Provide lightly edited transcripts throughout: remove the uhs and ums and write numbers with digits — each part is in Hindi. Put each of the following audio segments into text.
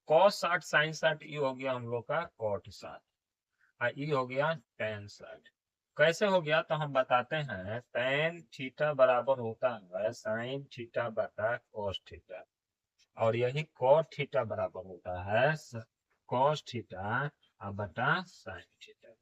cos 60 sin 60 ये हो गया हम लोग का cot 60 और ये हो गया tan 60। कैसे हो गया तो हम बताते हैं। tan थीटा बराबर होता है sin थीटा बटा cos थीटा और यही cot थीटा बराबर होता है cos थीटा बटा sin थीटा।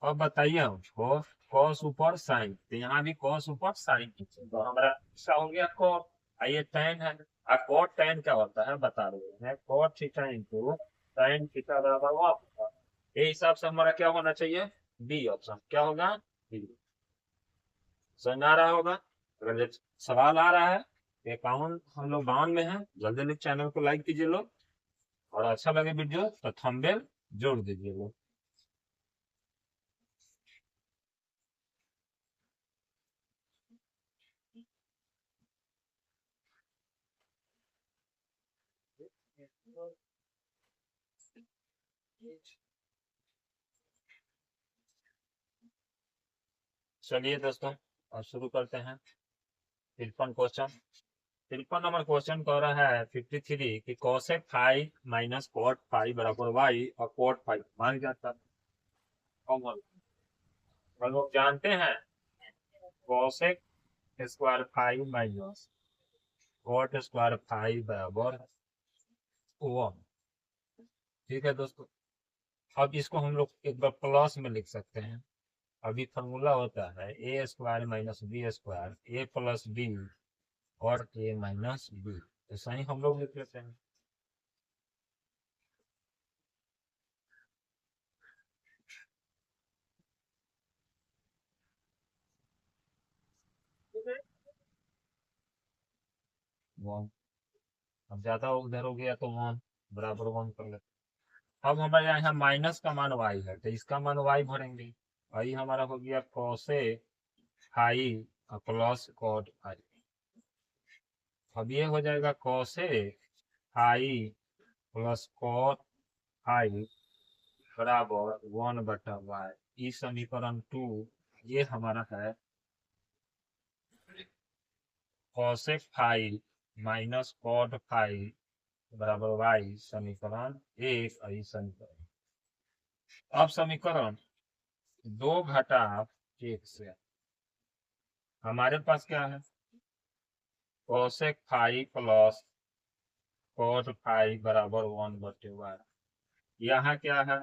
अब बताइए हमको cos ऊपर sin, तो यहाँ भी cos ऊपर sin, तो हमारा क्या हो गया cot। ये tan है और cot tan क्या होता है बता रहे हैं, cot theta into sin theta बराबर हुआ। ये हिसाब से हमारा क्या होना चाहिए, बी ऑप्शन। क्या होगा, बी। समझ आ रहा होगा। अगर सवाल आ रहा है, 51 हम लोग 52 में है, जल्दी जल्दी चैनल को लाइक कीजिए लोग, और अच्छा लगे वीडियो तो थंबनेल जोड़ दीजिए लोग। चलिए दोस्तों, अब शुरू करते हैं 53 क्वेश्चन। 53 नंबर क्वेश्चन कह रहा है 53 कि cosec five minus cot five बराबर y और cot फाइव मान जाता है। कॉमन हम लोग जानते हैं cosec square five minus cot square five बराबर 1। ठीक है दोस्तों, अब इसको हम लोग एक बार प्लस में लिख सकते हैं। अभी फॉर्मूला होता है ए स्क्वायर माइनस बी स्क्वायर ए प्लस बी और ए माइनस बी, ऐसा ही हम लोग लिख लेते हैं। वन, अब ज्यादा उधर हो गया तो वन बराबर वन कर लेते। अब हमारे यहाँ माइनस का मान वाई है तो इसका मान वाई भरेंगे। वही हमारा हो गया कोसे फाइव प्लस कॉट फाइव। अब ये हो जाएगा cosec five plus cot five बराबर वन बटा वाई। ई समीकरण 2 ये हमारा है cosec five minus cot five बराबर वाई समीकरण 1 और ई समीकरण। अब समीकरण 2 घटा 1 से हमारे पास क्या है, cosec five plus cot five बराबर वन बटे वाई। यहाँ क्या है,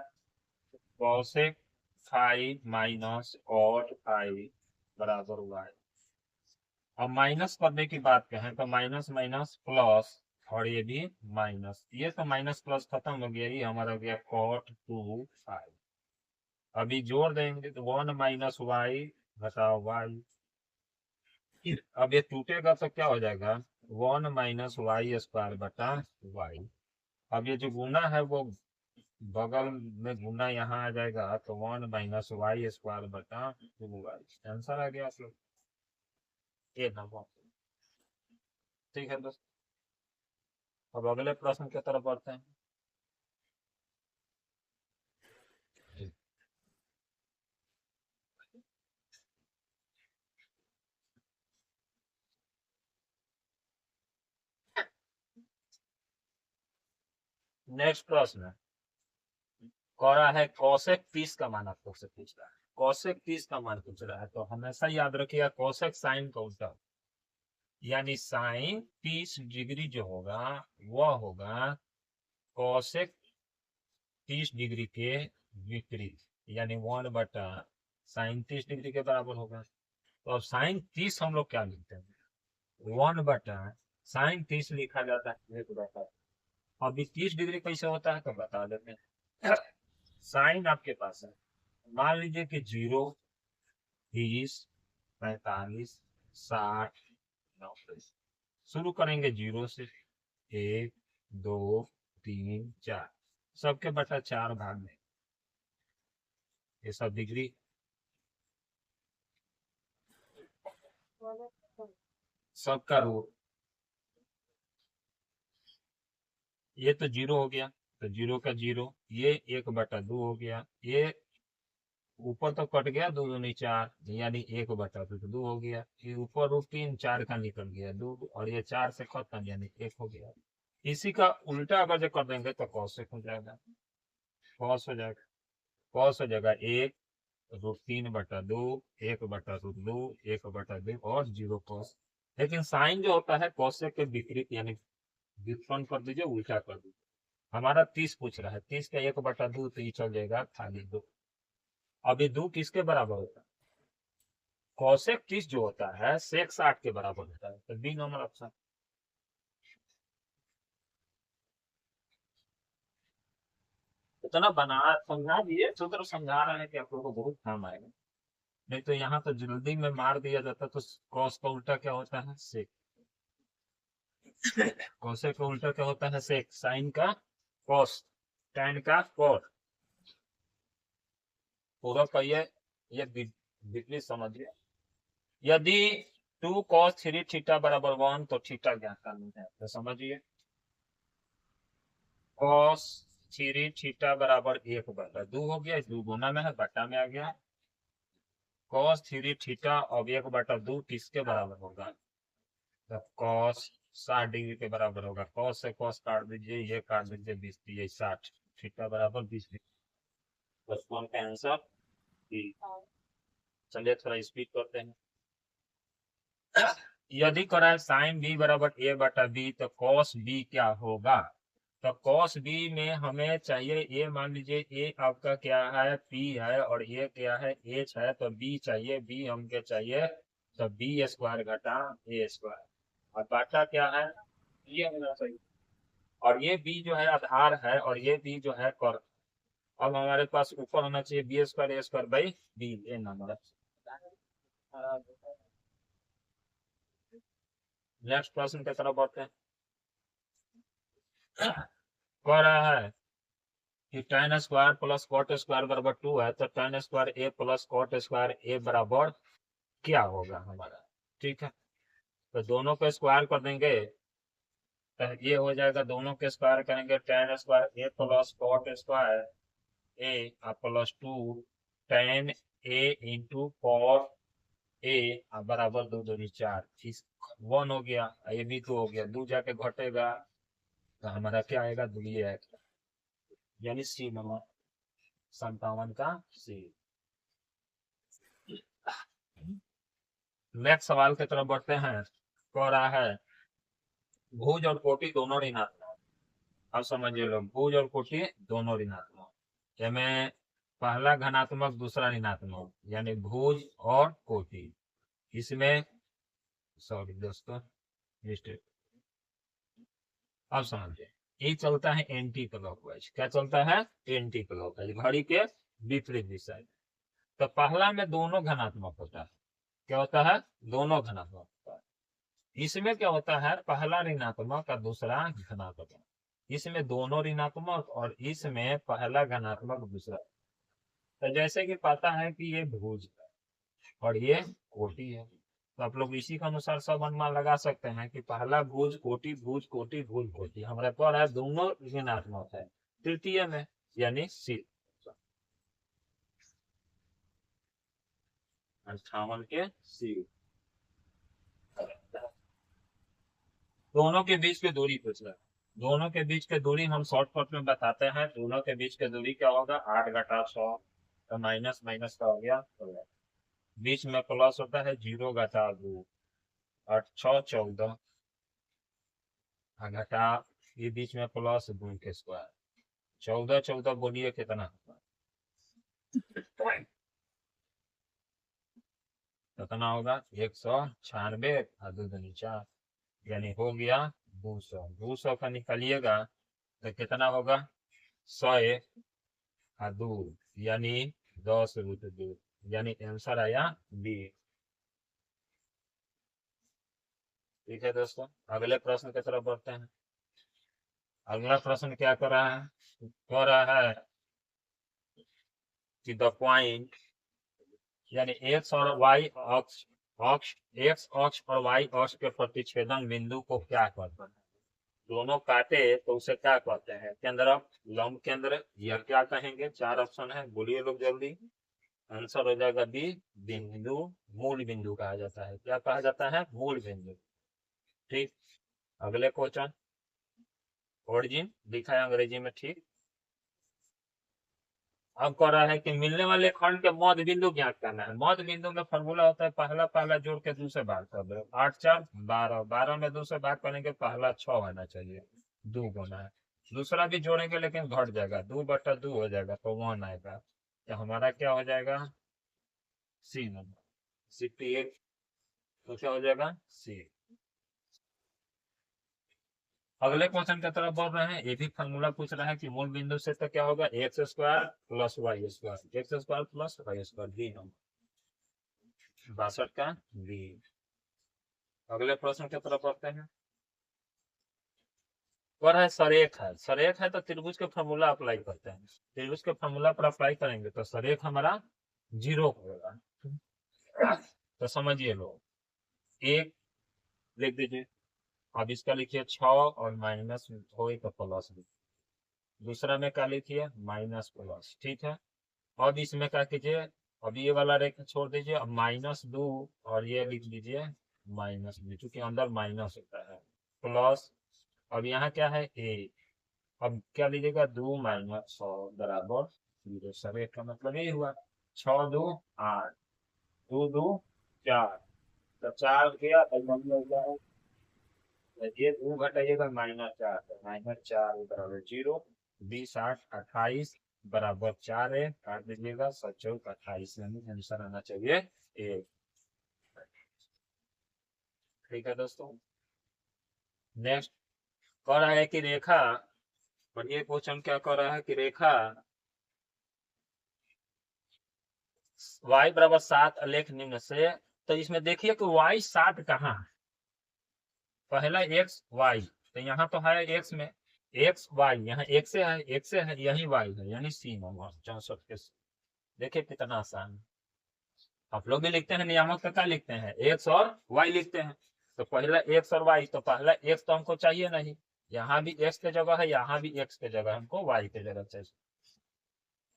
cosec five minus cot five बराबर वाई। अब माइनस करने की बात कहें तो माइनस माइनस प्लस और ये भी माइनस, ये तो माइनस प्लस खत्म हो गया, ये हमारा हो गया कॉट टू फाइव। अभी जोड़ देंगे तो वन माइनस वाई घटा वाई। अब ये टूटेगा तो क्या हो जाएगा, वन माइनस वाई स्क्वायर बटा वाई। अब ये जो गुना है वो बगल में गुना यहाँ आ जाएगा तो वन माइनस वाई स्क्वायर बटा टू वाई। आंसर आ गया आप लोग, ये नंबर। ठीक है दोस्तों, अब अगले प्रश्न की तरफ बढ़ते हैं। नेक्स्ट प्रश्न कह रहा है कोसेक 30 का मान आपको से पूछ रहा है। कोसेक 30 का मान पूछ रहा है तो हमेशा याद रखिएगा कोसेक साइन का उल्टा, यानी साइन 30 डिग्री जो होगा वह होगा कोसेक 30 डिग्री के विपरीत, यानी वन बटा साइन 30 डिग्री के बराबर होगा। तो अब साइन 30 हम लोग क्या लिखते हैं, वन बटा साइन 30 लिखा जाता है एक बटा। अभी 30 डिग्री कैसे होता है तो बता देते हैं। साइन आपके पास है, मान लीजिए कि 0, 30, 45, 60, 90। शुरू करेंगे 0 से, 1, 2, 3, 4, सबके बटा 4 भाग में, ये सब डिग्री। सबका रूट, ये तो 0 हो गया तो 0 का 0, ये 1/2 हो गया, ये ऊपर तो कट गया, दो दूनी चार, यानी 1/2 हो गया। ये ऊपर रूट 3, 4 का निकल गया 2 और ये 4 से खत्म यानी 1 हो गया। इसी का उल्टा अगर जो कर देंगे तो कॉसेक हो जाएगा, कॉस हो जाएगा, कॉस हो जाएगा 1√3/2, 1/√2, 1/2 और 0 कॉस। लेकिन साइन जो होता है कॉसेक के विपरीत, यानी व्युत्पन्न कर दीजिए, उल्टा कर दीजिए। हमारा 30 पूछ रहा है, 30 का 1/2 तो ये चल जाएगा खाली 2। अब ये 2 किसके बराबर होता है? कॉसेक 30 जो होता है सेक 60 के बराबर होता है, तो बी नंबर ऑप्शन। इतना बना समझा दिए, सूत्र समझा रहे हैं कि आप लोगों को बहुत काम आएगा। नहीं तो यहाँ तो जल्दी में मार दिया जाता, तो कॉस का उल्टा क्या होता है? सेक। कॉसेक का उल्टा क्या होता है? सेक। साइन का कॉस, टैन का कॉट। पूरा कहिए, ये विपरीत समझिए। यदि 2 cos 3 थीटा = 1 तो थीटा ज्ञात करना है, तो समझिए cos 3 थीटा = 1/2 हो गया, 2 गुना में है, बट्टा में आ गया। cos 3 थीटा अब 1/2 किसके बराबर होगा? तो cos 60 डिग्री के बराबर होगा। cos से cos काट दीजिए, ये काट दीजिए, 20 दिए 60, थीटा बराबर 20 डिग्री। बस कौन का आंसर? चलिए थोड़ा स्पीड करते हैं। यदि कराए साइन बी बराबर a/b तो cos b क्या होगा? तो cos b में हमें चाहिए a, मान लीजिए a आपका क्या है? p है, और a क्या है? h है, तो b चाहिए, b हमके चाहिए, तो b² घटा a²। और बाटा क्या है? ये होना चाहिए, और ये b जो है आधार है, और ये b जो है कर। अब हमारे पास ऊपर होना चाहिए b² a²/b, ये नंबर। नेक्स्ट प्रश्न की तरफ बढ़ते हैं। कह रहा है कि tan² + cot² = 2 है, तो tan² a + cot² a बराबर क्या होगा हमारा? ठीक है, तो दोनों को स्क्वायर कर देंगे, तो ये हो जाएगा, दोनों के स्क्वायर करेंगे, tan² a + cot² a +2 tan a × cot a बराबर 2 दूनी 4। 1 हो गया, ये भी 2 हो गया, 2 जाके घटेगा, तो हमारा क्या आएगा? 2 आएगा, यानी सी नंबर 57 का सी। नेक्स्ट सवाल की तरफ बढ़ते हैं। कह रहा है भुज और कोटि दोनों ऋणात्मक। अब समझिए लोग, भुज और कोटि दोनों ऋणात्मक, में पहला धनात्मक दूसरा ऋणात्मक, यानी भुज और कोटि। इसमें सॉरी दोस्तों, मिस्टेक। अब समझिए, ये चलता है एंटी क्लॉकवाइज। क्या चलता है? एंटी क्लॉकवाइज, घड़ी के विपरीत दिशा। तो पहला में दोनों धनात्मक होता है। क्या होता है? दोनों धनात्मक होता है। इसमें क्या होता है? पहला ऋणात्मक और दूसरा धनात्मक। इसमें दोनों ऋणात्मक, और इसमें पहला धनात्मक दूसरा। तो जैसे कि पता है कि ये भुज है और ये कोटि है, तो आप लोग इसी के अनुसार सब अनुमान लगा सकते हैं कि पहला भुज कोटि, भुज कोटि, भुज कोटि, हमारे पर है दोनों ऋणात्मक है तृतीय में, यानी सी 58 के सी। दोनों के बीच की दूरी पूछ रहा है। दोनों के बीच की दूरी हम शॉर्टकट में बताते हैं। दोनों के बीच की दूरी क्या होगा? 8 घटा 100, तो माइनस माइनस का हो गया 16। बीच में प्लस होता है 0 घटा 2, 8 6 14, घटा ये बीच में प्लस 2 के स्क्वायर, 14 14 बोलिए कितना? कितना होगा? 196 और 2 दूनी 4, यानी हो गया 200। 200 का निकालिएगा तो कितना होगा? 100 और 2, यानी 10√2, यानी आंसर आया बी। ठीक है दोस्तों, अगले प्रश्न की तरफ बढ़ते हैं। अगला प्रश्न क्या कर रहा है? कह रहा है कि द पॉइंट, यानी एक्स और वाई अक्ष, एक्स अक्ष और वाई अक्ष के प्रतिच्छेदन बिंदु को क्या कहते हैं? दोनों काटे तो उसे क्या कहते हैं? केंद्रक, लंब केंद्र, या क्या कहेंगे? 4 ऑप्शन है, बोलिए लोग जल्दी। आंसर हो जाएगा बी, बिंदु। मूल बिंदु कहा जाता है। क्या कहा जाता है? मूल बिंदु। ठीक, अगले क्वेश्चन। ओरिजिन लिखा है अंग्रेजी में, ठीक। अब कह रहा है कि मिलने वाले खंड के मध्य बिंदु ज्ञात करना है। मध्य बिंदु में फॉर्मूला होता है पहला पहला जोड़ के 2 से भाग कर दो, 8 4 12, 12 में 2 से भाग करेंगे पहला 6 होना चाहिए, 2 गुना है। दूसरा भी जोड़ेंगे लेकिन घट जाएगा, 2/2 हो जाएगा तो 1 आएगा। तो हमारा क्या हो जाएगा, सी नंबर, 68। तो क्या हो जाएगा, सी। अगले क्वेश्चन की तरफ बढ़ रहे हैं। ये भी फॉर्मूला पूछ रहा है कि मूल बिंदु से तो क्या होगा, X square plus Y square, X square plus Y square, B number 62 का बी। अगले प्रश्न की तरफ बढ़ते हैं। और है सरेख है, सरेख है तो त्रिभुज के फॉर्मूला अप्लाई करते हैं। त्रिभुज के फॉर्मूला पर अप्लाई करेंगे तो सरेख हमारा 0 होगा। तो समझिए लो, एक लिख दीजिए। अब इसका लिखिए 6 और माइनस हो तो प्लस लिखिए। दूसरा में क्या लिखिए, माइनस प्लस, ठीक है। अब इसमें क्या कीजिए, अब ये वाला रेखा छोड़ दीजिए, अब -2 और ये लिख दीजिए -2, क्योंकि अंदर माइनस होता है, प्लस। अब यहाँ क्या है, ए। अब क्या लीजिएगा, 2 - 6 बराबर 0। सब एक का मतलब ये हुआ, 6 2 8, 2 2 4, तो 4 गया तो मतलब ये 2 घटाइएगा -4, तो -4 बराबर 0। 20 8 28 बराबर 4 है, काट दीजिएगा, 7 4 28, यानी आंसर आना चाहिए 1। ठीक है दोस्तों, नेक्स्ट कह रहा है कि रेखा, और ये क्वेश्चन क्या कह रहा है कि रेखा y बराबर 7 अलेख निम्न से, तो इसमें देखिए कि y 7 कहाँ है, पहला x y, तो यहाँ तो है x में x y, यहाँ x से है, x से है, यही y है, यानी सी नंबर 64 के। देखिए कितना आसान है। आप लोग भी लिखते हैं नियामक का क्या लिखते हैं, x और y लिखते हैं। तो पहला x और y, तो पहला x तो हमको चाहिए नहीं, यहाँ भी x के जगह है, यहाँ भी x के जगह, हमको y के जगह चाहिए।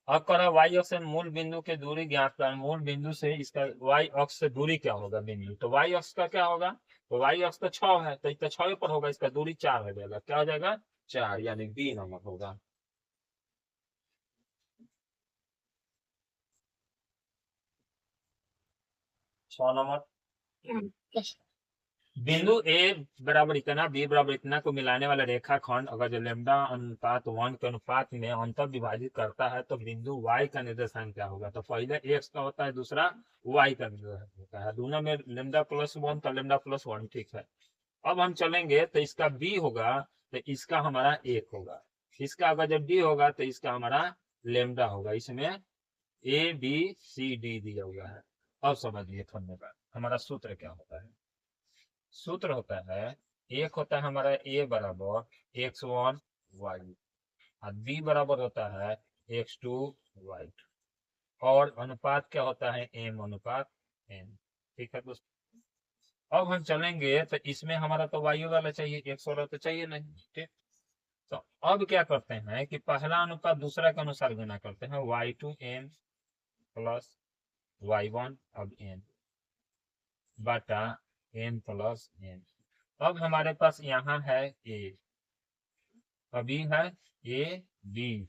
अब कह रहा है y अक्ष से मूल बिंदु की दूरी ज्ञात कर। मूल बिंदु से इसका y अक्ष से दूरी क्या होगा बिंदु, तो y अक्ष का क्या होगा, तो y अक्ष तो 6 है, तो इसका 6 पर होगा, इसका दूरी 4 हो जाएगा, क्या हो जाएगा 4, यानी बी नंबर होगा। छह नंबर, बिंदु ए बराबर इतना, बी बराबर इतना को मिलाने वाला रेखाखंड अगर जो लेमडा अनुपात 1 के अनुपात में अंतर विभाजित करता है तो बिंदु y का निर्देशांक क्या होगा, तो पहले x का होता है, दूसरा y का निर्देशांक होता है, दोनों में λ+1 तो λ+1, ठीक है। अब हम चलेंगे तो इसका b होगा, तो इसका हमारा 1 होगा, इसका अगर जब d होगा तो इसका हमारा लेमडा होगा। इसमें a b c d दिया हुआ है। अब समझिए धन्यवाद, हमारा सूत्र क्या होता है। सूत्र होता है, एक होता है हमारा a बराबर x1 y, और b बराबर होता है x2 y, और अनुपात क्या होता है, m अनुपात n। ठीक है दोस्तों, अब हम चलेंगे तो इसमें हमारा तो y वाला चाहिए, x वाला तो चाहिए नहीं, ठीक। तो अब क्या करते हैं कि पहला अनुपात दूसरा के अनुसार गुना करते हैं, y2 m प्लस y1 अब n बटा n प्लस n। अब हमारे पास यहाँ है a, अभी है ए बी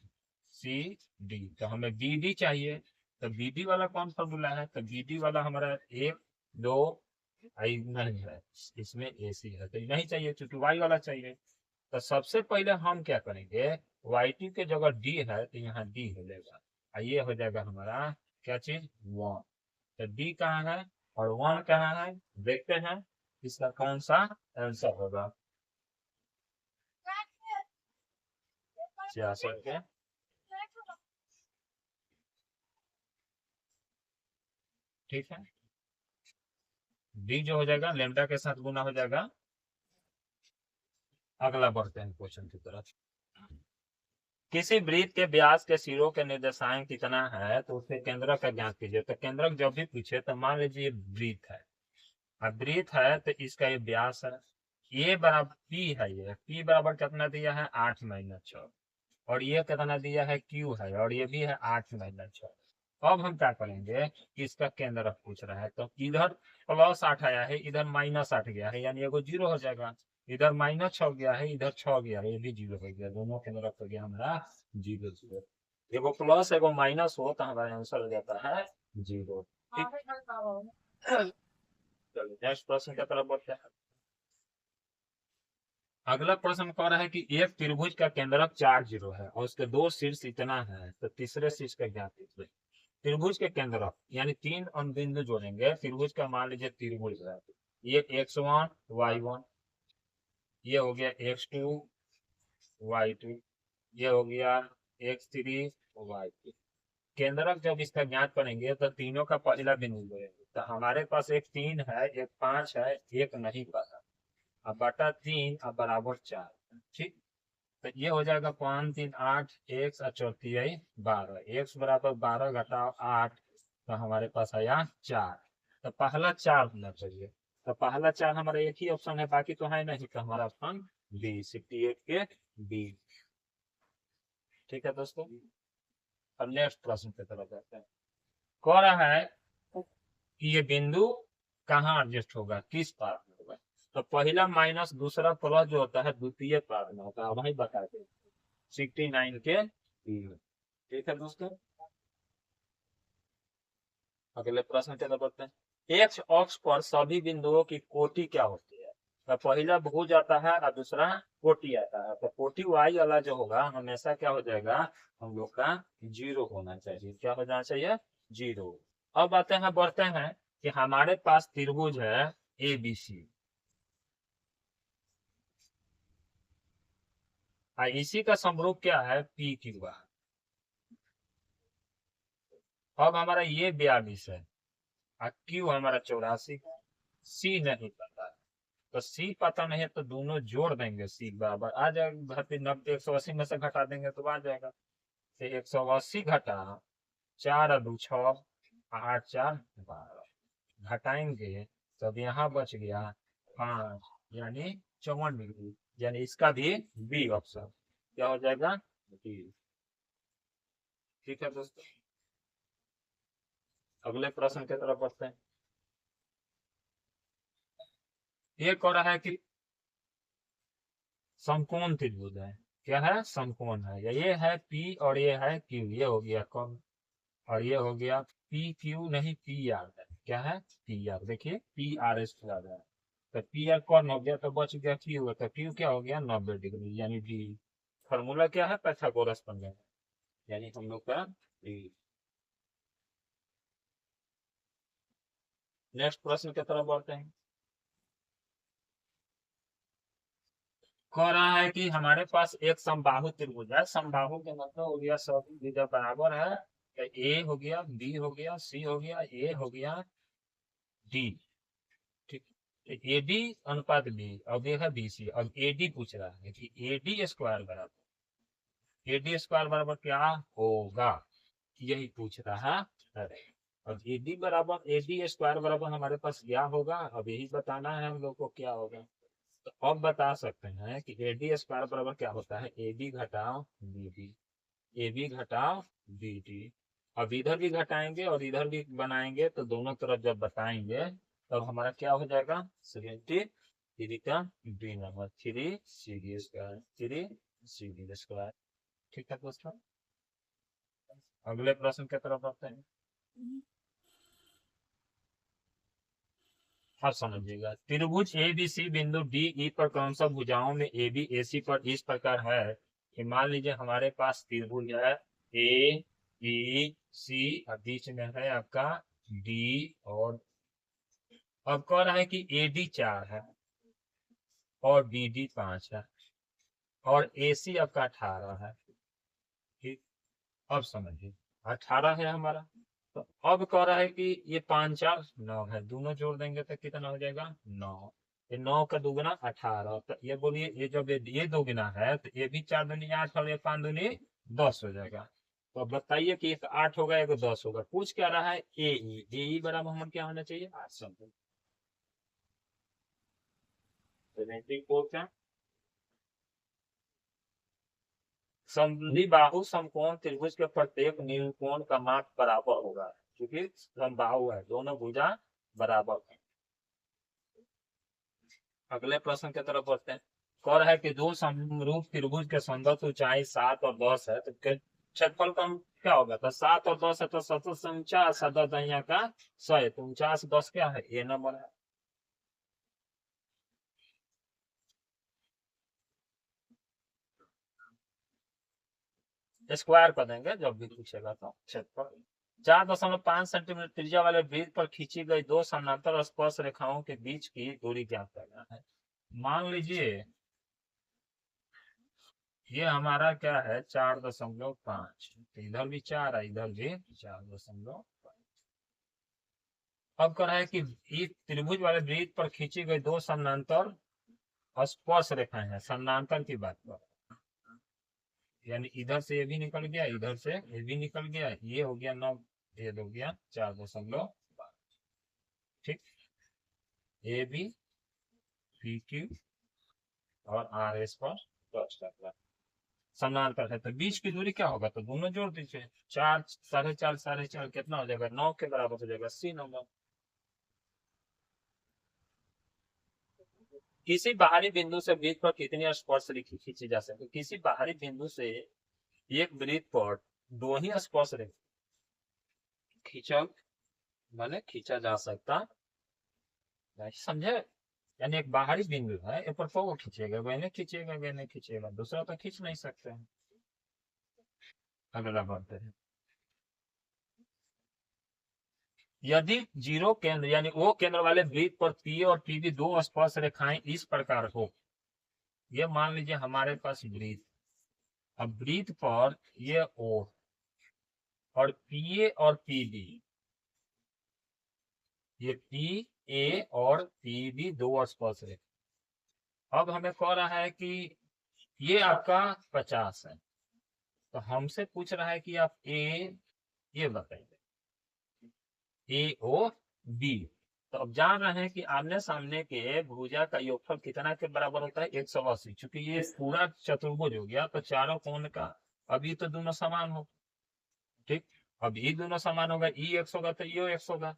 सी डी, तो हमें बी डी चाहिए। तो बी डी वाला कौन फॉर्मूला है, तो बी डी वाला हमारा 1 2 नहीं है, इसमें ए सी है, तो नहीं चाहिए क्योंकि वाई वाला चाहिए। तो सबसे पहले हम क्या करेंगे, वाई टी के जगह डी है तो यहाँ डी हो जाएगा, ये हो जाएगा हमारा क्या चीज 1। तो डी कहाँ है और 1 कहाँ है, देखते हैं इसका कौन सा आंसर होगा। 66 के ठीक है, डी जो हो जाएगा लेमडा के साथ गुना हो जाएगा। अगला बढ़ते हैं क्वेश्चन की तरफ। किसी वृत्त के व्यास के सिरों के निर्देशांक कितना है तो उसके केंद्रक का ज्ञात कीजिए। तो केंद्रक जब भी पूछे तो मान लीजिए ये वृत्त है, अब वृत्त है तो इसका ये व्यास है, ये बराबर पी है, ये पी बराबर कितना दिया है 8 - 6, और ये कितना दिया है क्यू है, और ये भी है 8 - 6। अब हम क्या करेंगे कि इसका केंद्र पूछ रहा है, तो इधर +8 आया है, इधर -8 गया है, यानी एगो 0 हो जाएगा। इधर -6 गया है, इधर 6 गया है, ये भी 0 हो गया, दोनों केंद्रक हो गया हमारा 0 0। एगो प्लस एगो माइनस हो तो हमारा आंसर हो जाता है 0। चलिए नेक्स्ट प्रश्न की तरफ बढ़ते हैं। अगला प्रश्न कह रहा है कि एक त्रिभुज का केंद्रक 4 0 है और उसके दो शीर्ष इतना है, तो तीसरे शीर्ष का ज्ञात कीजिए। त्रिभुज के केंद्रक यानी 3 बिंदु जोड़ेंगे, त्रिभुज का मान लीजिए त्रिभुज है, ये x1 y1, ये हो गया x2 y2, ये हो गया x3 y3। केंद्रक जब इसका ज्ञात करेंगे तो तीनों का पहला बिंदु जोड़ेंगे, तो हमारे पास एक 3 है, एक 5 है, एक नहीं पता, अब बटा 3 अब बराबर 4। ठीक, तो ये हो जाएगा 5 3 8, x और चौथी आई 12, x बराबर 12 घटाओ 8, तो हमारे पास आया 4। तो पहला 4 होना चाहिए, तो पहला 4 हमारा एक ही ऑप्शन है, बाकी तो है नहीं, तो हमारा ऑप्शन बी 68 के बी। ठीक है दोस्तों, अब नेक्स्ट प्रश्न की तरफ जाते हैं। कह रहा है कि ये बिंदु कहाँ एडजस्ट होगा, किस पार में होगा, तो पहला माइनस दूसरा प्लस जो होता है द्वितीय पार में होता है, वही बता दें 69 के बी। ठीक है दोस्तों, अगले प्रश्न की तरफ बढ़ते हैं। एक्स अक्ष पर सभी बिंदुओं की कोटि क्या होती है, तो पहला भुज आता है और दूसरा कोटि आता है, तो कोटि वाई वाला जो होगा हमेशा क्या हो जाएगा, हम लोग का 0 होना चाहिए। क्या हो जाना चाहिए, 0। अब आते हैं, बढ़ते हैं कि हमारे पास त्रिभुज है ABC, इसी का समरूप क्या है PQ। अब हमारा ये 42 है और Q हमारा 84, C नहीं पता, तो सी पता नहीं है तो दोनों जोड़ देंगे, सी बराबर आ जाएगा, 90 180 में से घटा देंगे तो आ जाएगा, तो 180 घटा 4 और 2 6, 8 4 12, घटाएंगे तो अब यहाँ बच गया 5, यानी 54 डिग्री, यानी इसका भी बी ऑप्शन क्या हो जाएगा, बी। ठीक है दोस्तों, अगले प्रश्न की तरफ बढ़ते हैं। ये कह रहा है कि समकोण त्रिभुज है, क्या है, समकोण है, ये है पी और ये है क्यू, ये हो गया कौन, और ये हो गया पी क्यू नहीं पी आर है, क्या है पी आर, देखिए पी आर स्क्वायर है, तो पी आर कौन हो गया, तो बच गया क्यू, तो क्यू क्या हो गया 90 डिग्री, यानी डी। फॉर्मूला क्या है, पाइथागोरस फॉर्मूला, यानी हम लोग का डी। नेक्स्ट प्रश्न की तरफ बढ़ते हैं। कह रहा है कि हमारे पास एक समबाहु त्रिभुज है, समबाहु के मतलब हो गया सभी भुजा बराबर है, तो ए हो गया, बी हो गया, सी हो गया, ए हो गया, डी। ठीक, एडी अनुपात बी, अब देखा बीसी, अब एडी पूछ रहा है कि एडी स्क्वायर बराबर, एडी स्क्वायर बराबर क्या होगा, यही पूछ रहा है। अब एडी बराबर, एडी स्क्वायर बराबर हमारे पास क्या होगा, अब यही बताना है हम लोग को क्या होगा। तो अब बता सकते हैं कि एडी स्क्वायर बराबर क्या होता है, ए बी घटाओ बी डी, ए बी घटाओ बी डी। अब इधर भी घटाएंगे और इधर भी बनाएंगे, तो दोनों तरफ जब बताएंगे तब हमारा क्या हो जाएगा, 73 का B number 3 C D square, 3 C D square. ठीक है दोस्तों, अगले प्रश्न की तरफ बढ़ते हैं। अब समझिएगा, त्रिभुज ए बी सी बिंदु डी ई पर क्रमशः भुजाओं में ए बी ए सी पर इस प्रकार है कि मान लीजिए हमारे पास त्रिभुज है ए बी सी और बीच में है आपका डी, और अब कह रहा है कि ए डी 4 है और बी डी 5 है और ए सी आपका 18 है। ठीक, अब समझिए 18 है हमारा, तो अब कह रहा है कि ये 5 4 9 है, दोनों जोड़ देंगे तो कितना हो जाएगा 9, ये 9 का दुगुना 18, तो ये बोलिए ये जब ये दुगुना है तो ये भी 4 दूनी 8 और ये 5 दूनी 10 हो जाएगा। तो अब बताइए कि एक 8 होगा एक 10 होगा, पूछ क्या रहा है ए ई बराबर हम क्या होना चाहिए 8 समथिंग, 74 क्या, समबाहु समकोण त्रिभुज के प्रत्येक निरूपण का माप बराबर होगा, क्योंकि समबाहु है, दोनों भुजा बराबर है। अगले प्रश्न की तरफ बढ़ते हैं। कह रहा है कि दो समरूप त्रिभुज के संगत ऊंचाई 7 और 10 है, तो क्षेत्रफल का क्या होगा? तो 7 और 10 है तो 7 से 49, 10 यहाँ का 100, तो 49 10 क्या है? ये नंबर है। स्क्वायर कर देंगे जब भी पूछेगा तो। क्षेत्रफल 4.5 सेंटीमीटर त्रिज्या वाले वृत्त पर खींची गई दो समानांतर स्पर्श रेखाओं के बीच की दूरी ज्ञात करना है। मान लीजिए ये हमारा क्या है 4.5, इधर भी 4 है, इधर भी 4.5। अब कह रहा है कि इस त्रिभुज वाले वृत्त पर खींची गई दो समानांतर स्पर्श रेखाएं हैं, समानांतर की बात कर, यानी इधर से ये भी निकल गया, इधर से ये भी निकल गया, ये हो गया 9, ये हो गया 4.5। ठीक, ए बी पी क्यू और आर एस पर टच कर रहा है, समानांतर है, तो बीच की दूरी क्या होगा? तो दोनों जोड़ दीजिए, 4 4.5 4.5 कितना हो जाएगा? 9 के बराबर हो जाएगा, सी नंबर। किसी बाहरी बिंदु से वृत्त पर कितनी स्पर्श रेखा खींची जा सकती है? किसी बाहरी बिंदु से एक वृत्त पर दो ही स्पर्श रेखा खींचा, माने खींचा जा सकता है, समझे? यानी एक बाहरी बिंदु है, एक पर को खींचेगा, वह नहीं खींचेगा, वह नहीं खींचेगा, दूसरा तो खींच नहीं सकते हैं। अगला बढ़ते हैं। यदि जीरो केंद्र यानी ओ केंद्र वाले वृत्त पर पी और पीबी दो स्पर्श रेखाएं इस प्रकार हो, ये मान लीजिए हमारे पास वृत्त, अब वृत्त पर ये ओ और पी ए और पीबी, ये पी ए और पीबी दो स्पर्श रेखा। अब हमें कह रहा है कि ये आपका 50 है, तो हमसे पूछ रहा है कि आप ए, ये बताइए ए ओ बी, तो अब जान रहे हैं कि आमने सामने के भुजा का योगफल कितना के बराबर होता है? 180। चूंकि ये पूरा चतुर्भुज हो गया तो चारों कोण का अभी तो दोनों समान हो, ठीक, अब ये दोनों समान होगा, ई एक्स होगा तो यो एक्स होगा,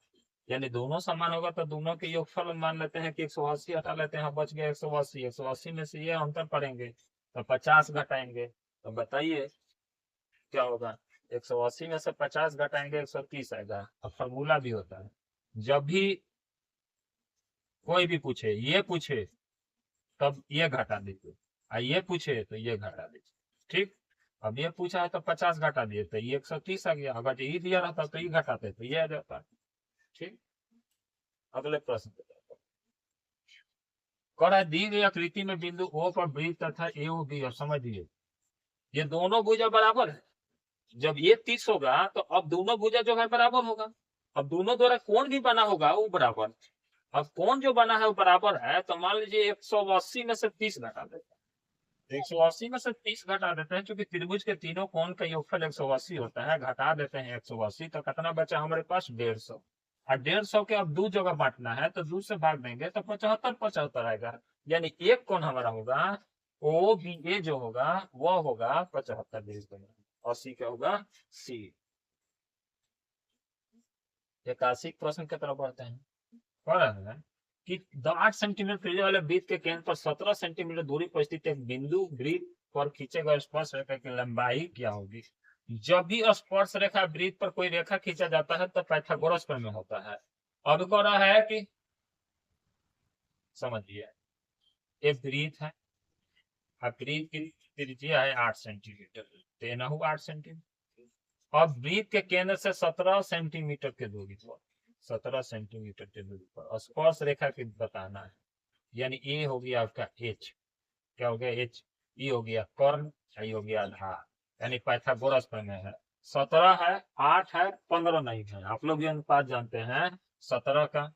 यानी दोनों समान होगा तो दोनों के योगफल मान लेते हैं कि 180 हटा लेते हैं, बच गया 180। 180 में से ये अंतर पड़ेंगे तो 50 घटाएंगे, तो बताइए क्या होगा? 180 में से 50 घटाएंगे 130 आएगा। अब फॉर्मूला भी होता है, जब भी कोई भी पूछे, ये पूछे तब ये घटा दीजिए, ये पूछे तो ये घटा दीजिए, ठीक। अब ये पूछा है तो 50 घटा दिए तो ये 130 आ गया, अगर ये दिया रहता तो ये घटाते तो ये आ जाता, ठीक। अगले प्रश्न कर है, दी गई आकृति में बिंदु ओ पर वृत्त तथा ए ओ बी, और समझिए ये दोनों भुजा बराबर है, जब ये 30 होगा तो अब दोनों भुजा जो है बराबर होगा, अब दोनों द्वारा कोण भी बना होगा वो बराबर, अब कोण जो बना है वो बराबर है, तो मान लीजिए 180 में से 30 घटा देते हैं, 180 में से 30 घटा देते हैं, क्योंकि त्रिभुज के तीनों कोण का योगफल 180 होता है, घटा देते हैं 180, तो कितना बचा हमारे पास? 150। और 150 के अब दो जगह बांटना है तो 2 से भाग देंगे तो 75 75 आएगा, यानी एक कोण हमारा होगा ओ बी ए, जो होगा वह होगा 75 और सी क्या होगा? सी। 81 प्रश्न की तरफ बढ़ते हैं। कह रहा है कि 8 सेंटीमीटर त्रिज्या वाले वृत्त के केंद्र पर 17 सेंटीमीटर दूरी पर स्थित एक बिंदु वृत्त पर खींचे गए स्पर्श रेखा की लंबाई क्या होगी? जब भी स्पर्श रेखा वृत्त पर कोई रेखा खींचा जाता है तो पाइथागोरस प्रमेय होता है। अब कह रहा है कि समझिए एक वृत्त है, वृत्त की त्रिज्या है 8 सेंटीमीटर, देना हुआ 8 सेंटीमीटर, अब वृत्त के केंद्र से 17 सेंटीमीटर की दूरी पर, 17 सेंटीमीटर की दूरी पर स्पर्श रेखा की बताना है, यानी ए हो गया आपका एच, क्या हो गया? एच। ई हो गया कर्ण, आई हो गया आधार, यानी पाइथागोरस प्रमेय है। 17 है, 8 है, 15 नहीं है, आप लोग ये अनुपात जानते हैं, 17 का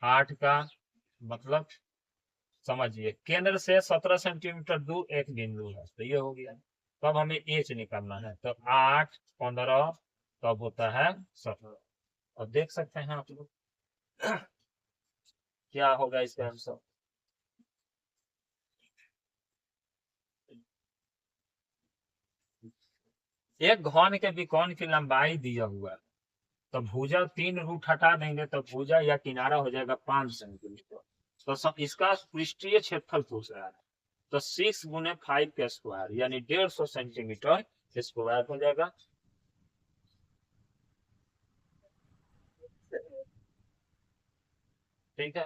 8 का मतलब समझिए केंद्र से 17 सेंटीमीटर दूर एक बिंदु है, तो ये हो गया। तब हमें एच निकालना है, तो 8 15 तब होता है 17, और देख सकते हैं आप लोग क्या होगा इसका आंसर। एक घन के विकर्ण की लंबाई दिया हुआ है, तो भुजा 3 रूट हटा देंगे तो भुजा या किनारा हो जाएगा 5 सेंटीमीटर, तो इसका पृष्ठीय क्षेत्रफल पूछ रहा है, तो 6 गुने 5 का स्क्वायर यानी 150 सेंटीमीटर स्क्वायर हो जाएगा। ठीक है,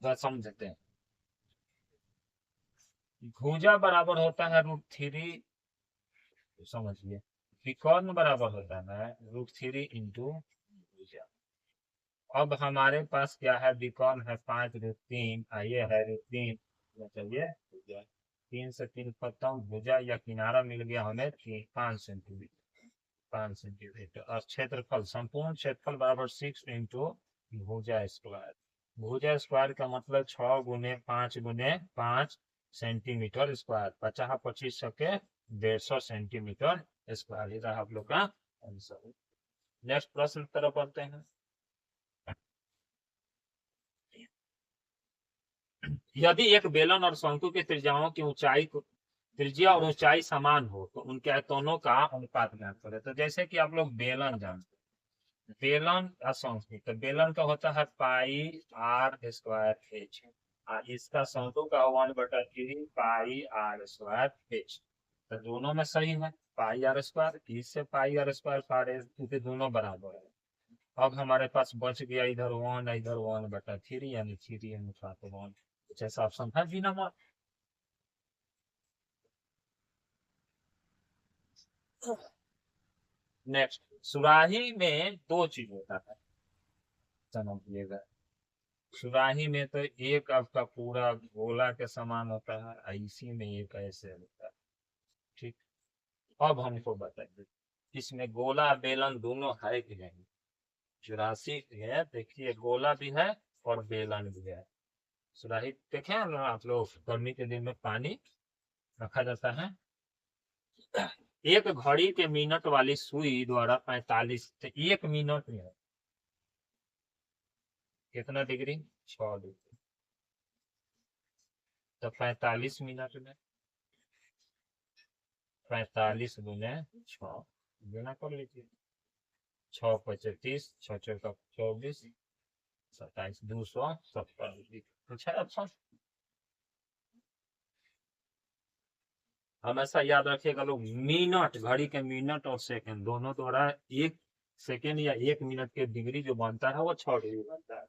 तो समझते हैं। भुजा बराबर होता है √3, समझिए त्रिकोण बराबर होता है ना √3 इंटू भुजा। अब हमारे पास क्या है, त्रिकोण है 5√3, ये है √3, चलिए भुजा 3 से 3 खत्म, भुजा या किनारा मिल गया हमें 5 सेंटीमीटर, 5 सेंटीमीटर। और क्षेत्रफल, संपूर्ण क्षेत्रफल बराबर 6 इंटू भुजा स्क्वायर। भुजा स्क्वायर का मतलब 6 गुने 5 गुने 5 सेंटीमीटर स्क्वायर, 50 25 के 150 सेंटीमीटर स्क्वायर। ये रहा आप लोग का आंसर। नेक्स्ट प्रश्न की तरफ बढ़ते हैं। यदि एक बेलन और शंकु की त्रिज्याओं की ऊंचाई को, त्रिज्या और ऊंचाई समान हो तो उनके आयतनों का अनुपात ज्ञात करें। तो जैसे कि आप लोग बेलन जानते हैं, बेलन का शंकु, तो बेलन का होता है πr²h, इसका शंकु का 1/3 πr²h। तो दोनों में सही है, πr², इससे πr² फाड़े क्योंकि दोनों बराबर है। अब हमारे पास बच गया इधर 1 इधर 1/3 यानी 3 अनुपात 1। जैसा ऑप्शन है बी नंबर। नेक्स्ट, सुराही में दो चीज होता है, समझिएगा। सुराही में तो एक आपका पूरा गोला के समान होता है, इसी में एक ऐसे होता है। ठीक, अब हमको बताइए इसमें गोला बेलन दोनों है कि नहीं। 84 है, देखिए गोला भी है और बेलन भी है। सुराही देखे आप लोग, गर्मी के दिन में पानी रखा जाता है। एक घड़ी के मिनट वाली सुई द्वारा 45, तो 1 मिनट में कितना डिग्री, 6 डिग्री, तो 45 मिनट में 45 गुने 6 गुना कर लीजिए, 6 × 30, 6 × 24, 27, 270 डिग्री। अच्छा, अच्छा हमेशा याद रखिएगा लोग, मिनट, घड़ी के मिनट और सेकंड दोनों द्वारा 1 सेकंड या 1 मिनट के डिग्री जो बनता है वो 6 डिग्री बनता है।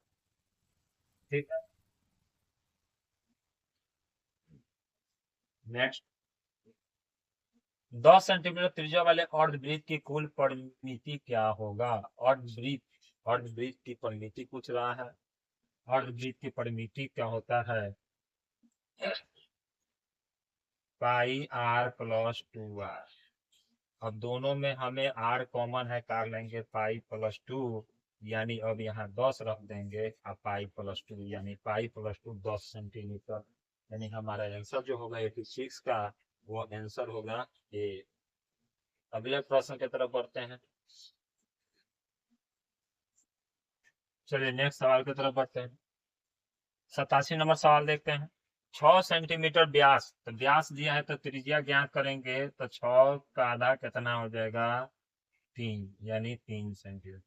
ठीक है, नेक्स्ट, 10 सेंटीमीटर त्रिज्या वाले अर्धवृत्त की कुल परिमिति क्या होगा। अर्धवृत्त की परिमिति पूछ रहा है। अर्धवृत्त की परिमिति क्या होता है, πr+2r। अब दोनों में हमें r कॉमन है, कर लेंगे π+2, यानी अब यहाँ 10 रख देंगे और π+2 यानी π+2 10 सेंटीमीटर, यानी हमारा आंसर जो होगा 86 का वो आंसर होगा ए। अगले प्रश्न की तरफ बढ़ते हैं। चलिए नेक्स्ट सवाल की तरफ बढ़ते हैं। 87 नंबर सवाल देखते हैं। 6 सेंटीमीटर व्यास, तो व्यास दिया है तो त्रिज्या ज्ञात करेंगे, तो 6 का आधा कितना हो जाएगा, 3 यानी 3 सेंटीमीटर।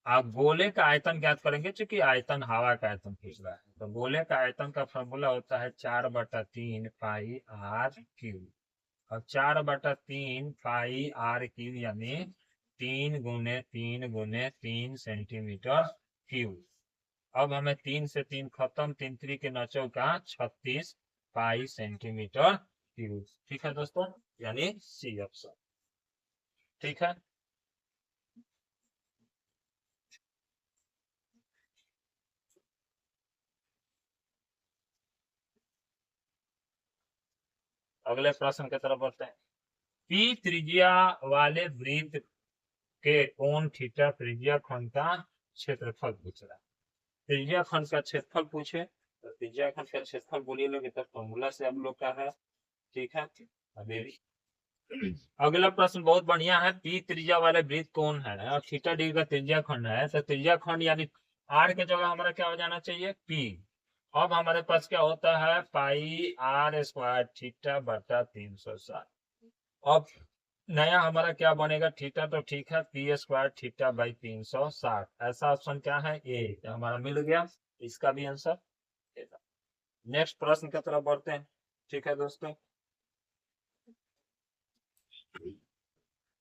आप गोले का आयतन ज्ञात करेंगे, चूंकि आयतन हवा का आयतन पूछ रहा है, तो गोले का आयतन का फॉर्मूला होता है 4/3 πr³ और 4/3 πr³ यानी 3 × 3 × 3 सेंटीमीटर क्यूब। अब हमें 3 से 3 खत्म, 3 3 के 9 का 36 पाई सेंटीमीटर क्यूब। ठीक है दोस्तों, यानी सी ऑप्शन। ठीक है, अगले प्रश्न की तरफ बढ़ते हैं। पी त्रिज्या वाले वृत्त के कोण थीटा त्रिज्या खंड का क्षेत्रफल पूछ रहा है। त्रिज्या खंड का क्षेत्रफल पूछे तो त्रिज्या खंड का क्षेत्रफल बोलिए लोग, तो फॉर्मूला से हम लोग का है। ठीक है, अभी अगला प्रश्न बहुत बढ़िया है। पी त्रिज्या वाले वृत्त कौन है और थीटा डिग्री का त्रिज्या खंड है, तो त्रिज्या खंड यानी आर के जगह हमारा क्या हो जाना चाहिए, पी। अब हमारे पास क्या होता है, πr² θ/360। अब नया हमारा क्या बनेगा, थीटा तो ठीक है, p² θ/360। ऐसा ऑप्शन क्या है, ए, तो हमारा मिल गया इसका भी आंसर। नेक्स्ट प्रश्न की तरफ बढ़ते हैं। ठीक है दोस्तों,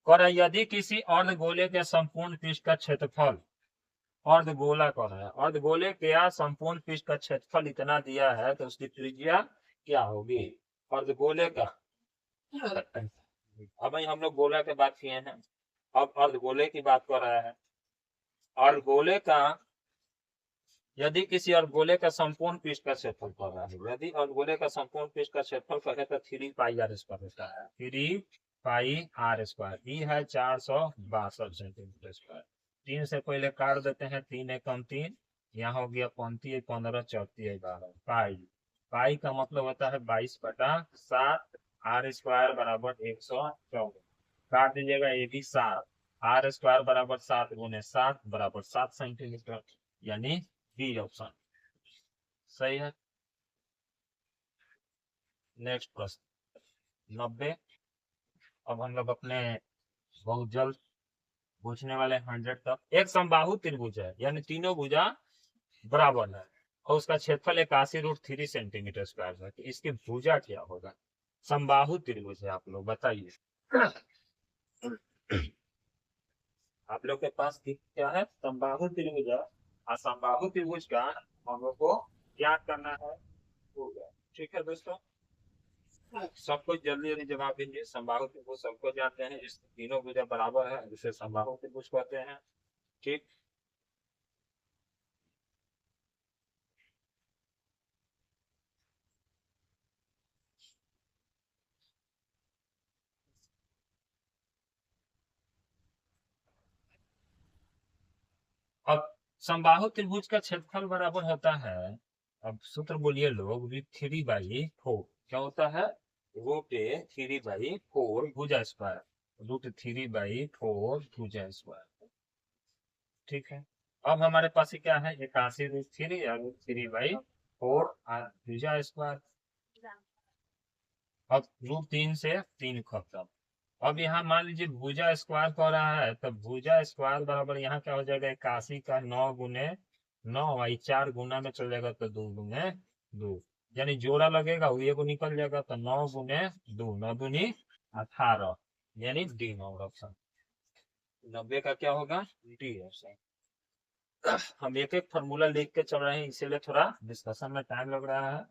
कर यदि किसी अर्धगोले के संपूर्ण पृष्ठ का क्षेत्रफल, अर्धगोला कर है, अर्धगोले के या संपूर्ण पृष्ठ का क्षेत्रफल इतना दिया है तो उसकी त्रिज्या क्या होगी अर्धगोले का। अब हम लोग गोला की बात किए हैं, अब अर्धगोले की बात कर रहा है। अर्धगोले का, यदि किसी अर्धगोले का संपूर्ण पृष्ठ का क्षेत्रफल कर रहा है, यदि अर्धगोले का संपूर्ण पृष्ठ का क्षेत्रफल कहे तो 3 पाई आर स्क्वायर होता है। 3 पाई आर स्क्वायर, ई है 462 सेंटीमीटर स्क्वायर। 3 से पहले काट देते हैं, 3 एकम 3, यहाँ हो गया 35 15 34 12 पाई। पाई का मतलब होता है 22/7, आर स्क्वायर बराबर 114। काट दीजिएगा, ये भी 7, आर स्क्वायर बराबर 7 गुने 7 बराबर 7 सेंटीमीटर, यानी बी ऑप्शन सही है। नेक्स्ट प्रश्न 90। अब हम लोग अपने बहुत जल्द पूछने वाले 100 तक। एक समबाहु त्रिभुज है, यानी तीनों भुजा बराबर है और उसका क्षेत्रफल 81√3 सेंटीमीटर स्क्वायर है। तो इसकी भुजा क्या होगा। समबाहु त्रिभुज है, आप लोग बताइए। आप लोग के पास क्या है, समबाहु त्रिभुज है, और समबाहु त्रिभुज का हम लोग को क्या करना है होगा। ठीक है दोस्तों, सबको जल्दी जल्दी जवाब दीजिए। समबाहु त्रिभुज सबको जानते हैं, इस तीनों भुजा बराबर है, जिसे समबाहु त्रिभुज कहते हैं। ठीक, अब समबाहु त्रिभुज का क्षेत्रफल बराबर होता है, अब सूत्र बोलिए लोग, √3/4। क्या होता है, √3/4 भुजा स्क्वायर, √3/4 भुजा स्क्वायर। ठीक है, अब हमारे पास क्या है, 81√3 या √3/4 भुजा स्क्वायर। अब √3 से 3 खत्म। अब यहाँ मान लीजिए भुजा स्क्वायर कर रहा है, तो भुजा स्क्वायर बराबर यहाँ क्या हो जाएगा, 81 का 9 गुने 9, 4 गुना में चल जाएगा तो 2 गुने 2, यानी जोड़ा लगेगा वो एगो निकल जाएगा, तो 9 गुने 2, 9 दूनी 18, यानी डी नंबर ऑप्शन। 90 का क्या होगा, डी ऑप्शन। हम एक एक फॉर्मूला लिख के चल रहे हैं, इसीलिए थोड़ा डिस्कशन में टाइम लग रहा है,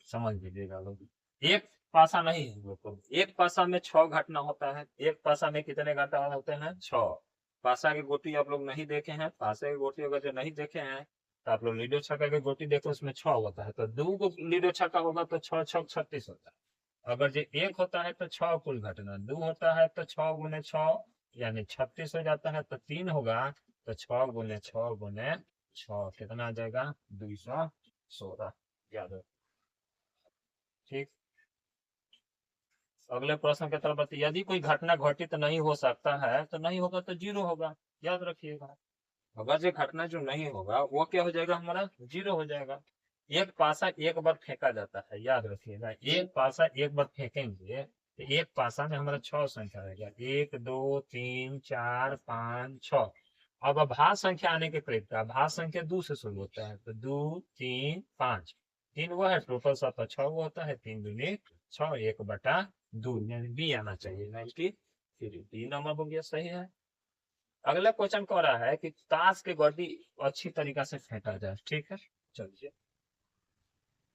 समझ लीजिएगा लोग। एक पासा नहीं है, एक पासा में 6 घटना होता है। एक पासा में कितने घटना होते हैं, 6। पासा की गोटी आप लोग नहीं देखे हैं, पासा की गोटी अगर जो नहीं देखे हैं तो आप लोग लीडो छक्का की गोटी देखो, उसमें 6 होता है, तो 2 को लीडो छक्का होगा तो 6 6 36 होता है। अगर जो एक होता है तो 6 कुल घटना, 2 होता है तो 6 गुने 6 यानी 36 हो जाता है, तो 3 होगा तो 6 गुने 6 गुने 6 कितना आ जाएगा, 216। याद है, ठीक। अगले प्रश्न की तरफ बढ़ते, यदि कोई घटना घटित नहीं हो सकता है तो नहीं होगा तो 0 होगा, याद रखिएगा। अगर जो घटना जो नहीं होगा वो क्या हो जाएगा, हमारा 0 हो जाएगा। एक पासा एक बार फेंका जाता है, याद रखिएगा, एक पासा एक बार फेंकेंगे तो एक पासा में हमारा 6 संख्या रहेगा, 1 2 3 4 5 6। अब अभाज्य संख्या आने के करीब था, अभाज्य संख्या 2 से शुरू होता है, तो 2 3 5, 3 वो है टोटल, 7 6 वो होता है, 3 दूनी 6, 1/2, यानी बी आना चाहिए 93। डी नंबर हो गया, सही है। अगला क्वेश्चन कह रहा है कि ताश के गड्डी अच्छी तरीका से फेंटा जाए। ठीक है, चलिए।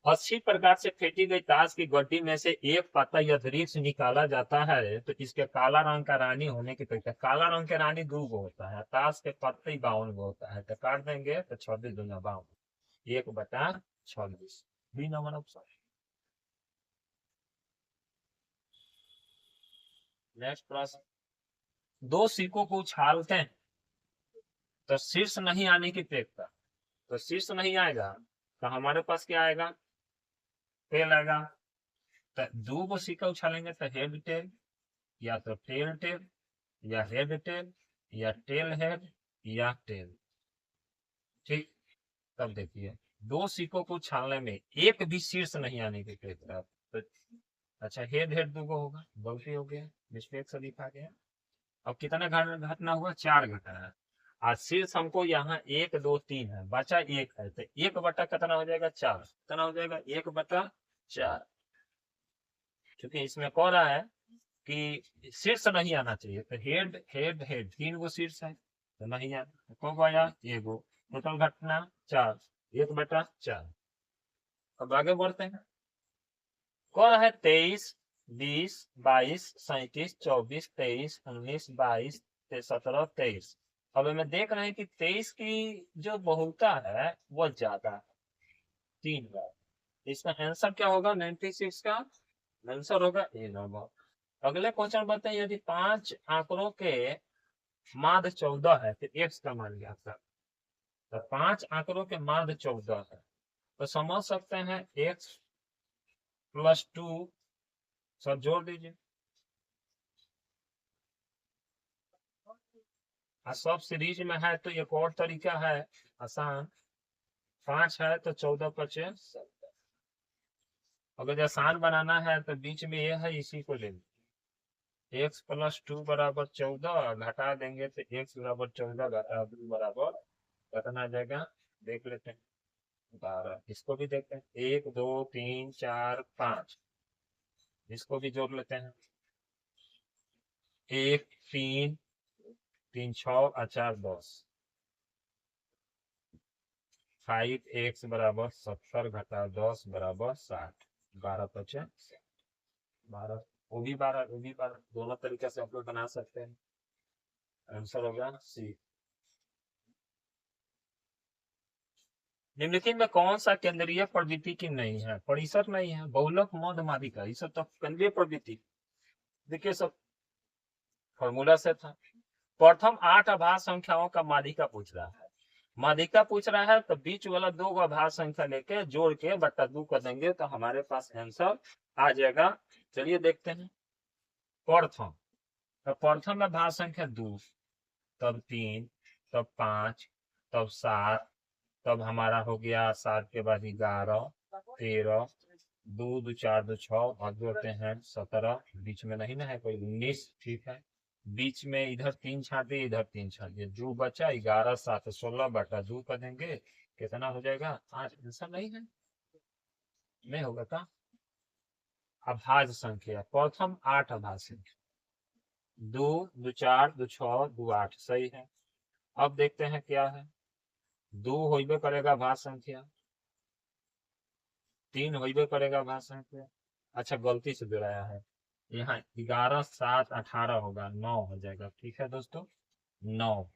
अच्छी प्रकार से फेंटी गई ताश की गड्डी में से एक पत्ता अतिरिक्त निकाला जाता है, तो इसके काला रंग का रानी होने की तरीका। काला रंग के रानी 2 गो होता है, ताश के पत्ते 52 गो होता है, तो काट देंगे तो 26 दूना 52, 1/26। B number option. नेक्स्ट प्रश्न, 2 सिक्कों को उछालते हैं तो शीर्ष नहीं आने की फेंकता, तो शीर्ष नहीं आएगा तो हमारे पास क्या आएगा, टेल आएगा। तो 2 को सिक्का उछालेंगे तो हेड टेल, या तो टेल टेल, या हेड टेल, या टेल हेड, या टेल। ठीक, तब देखिए 2 सिक्कों को उछालने में एक भी शीर्ष नहीं आने की फेंकता, तो अच्छा हेड हेड 2 को होगा, गलती हो गया, मिस्टेक से लिखा गया। अब कितना घटना हुआ, 4 घटना है। आज शीर्ष हमको यहाँ 1 2 3 है, बचा 1 है, तो 1 बटा कितना हो जाएगा 4, कितना हो जाएगा 1 बटा 4। क्योंकि इसमें कह रहा है कि शीर्ष नहीं आना चाहिए, तो हेड हेड हेड 3 गो शीर्ष है तो नहीं आना, को आया 1 गो, टोटल घटना 4, 1 बटा 4। अब आगे बढ़ते हैं। कह रहा है 23 20 22 37 24 23 19 22 17 23। अब हमें देख रहे हैं कि 23 की जो बहुलता है वो ज्यादा है 3 बार। इसका आंसर क्या होगा 96 का आंसर होगा ए नंबर। अगले क्वेश्चन बताइए, यदि 5 आंकड़ों के माध्य 14 है तो एक्स का मान ज्ञात कर। तो 5 आंकड़ों के माध्य 14 है तो समझ सकते हैं x प्लस 2 सब जोड़ दीजिए। सब सीरीज में है तो एक और तरीका है आसान, 5 है तो 14 पचे 70। अगर आसान बनाना है तो बीच में ये है, इसी को ले लीजिए। x प्लस 2 बराबर 14, घटा देंगे तो x बराबर 14 घटा 2 बराबर कितना आ जाएगा देख लेते हैं 12। इसको भी देखते हैं 1 2 3 4 5, इसको भी जोड़ लेते हैं 1 3 3 6 और 4 10। 5x बराबर 70 घटा 10 बराबर 60, 12 पचे 12, वो भी 12 वो भी 12, दोनों तरीके से आप लोग बना सकते हैं। आंसर होगा सी। निम्नलिखित में कौन सा केंद्रीय प्रवृत्ति की नहीं है? परिसर नहीं है, बहुलक मध्य माध्यिका, ये सब तो केंद्रीय प्रवृत्ति। देखिए सब फॉर्मूला से था। प्रथम 8 अभाज्य संख्याओं का माध्यिका पूछ रहा है, माध्यिका पूछ रहा है तो बीच वाला 2 अभाज्य संख्या लेके जोड़ के बटा 2 कर देंगे तो हमारे पास आंसर आ जाएगा। चलिए देखते हैं। प्रथम, तो प्रथम में अभाज्य संख्या 2, तब 3, तब 5, तब 7, तब हमारा हो गया 7 के बाद 11 13, 2 2 4 2 6 और जोड़ते हैं 17, बीच में नहीं ना है कोई 19, ठीक है। बीच में इधर 3 छाट दिए इधर 3 छाट दिए, जो बचा 11 7 16 बटा 2 कर देंगे कितना हो जाएगा 8। आंसर नहीं है, नहीं होगा का अभाज्य संख्या प्रथम 8 अभाज्य संख्या 2 2 4 2 6 2 8 सही है। अब देखते हैं क्या है, 2 होइबे करेगा भाज्य संख्या, 3 होइबे करेगा भाज्य संख्या। अच्छा गलती से गिराया है, यहाँ 11 7 18 होगा 9 हो जाएगा, ठीक है दोस्तों 9।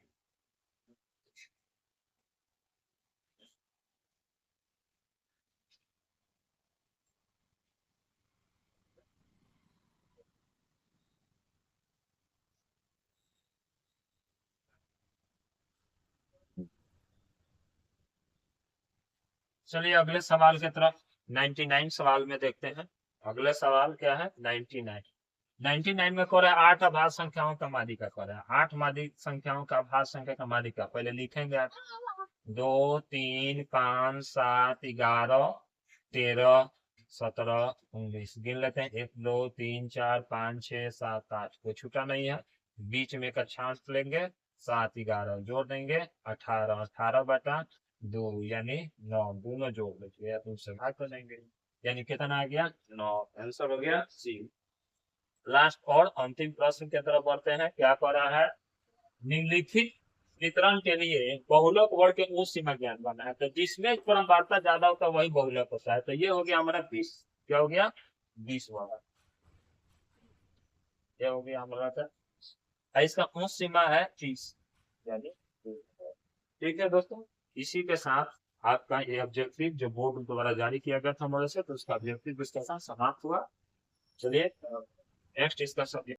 चलिए अगले सवाल की तरफ 99 सवाल में देखते हैं। अगले सवाल क्या है 99 में कह रहा है 8 अभाज्य संख्याओं का माध्यिका कह रहा है। 8 माध्यिक संख्याओं का अभाज्य संख्या का माध्यिका पहले लिखेंगे आप 2 3 5 7 11 13 17 19 गिन लेते हैं 1 2 3 4 5 6 7 8, कोई छूटा नहीं है। बीच में एक अक्षांश लेंगे 7 11 जोड़ देंगे 18, 18 बटा 2 यानी 9, दोनों जोड़ लीजिए या तुमसे भाग कर देंगे यानी कितना आ गया 9। आंसर हो गया सी। लास्ट और अंतिम प्रश्न की तरफ बढ़ते हैं। क्या कह रहा है, निम्नलिखित वितरण के लिए बहुलक वर्ग के उच्च सीमा ज्ञात करना है। तो जिसमें क्रमवारता ज्यादा होता है वही बहुलक होता है। तो ये हो गया हमारा 20, क्या हो गया 20 वाला, ये हो गया हमारा का इसका उच्च सीमा है 30 यानी। ठीक है दोस्तों, इसी के साथ आपका ये ऑब्जेक्टिव जो बोर्ड द्वारा जारी किया गया था हमारे से, तो उसका ऑब्जेक्टिव डिस्कशन समाप्त हुआ। चलिए नेक्स्ट इसका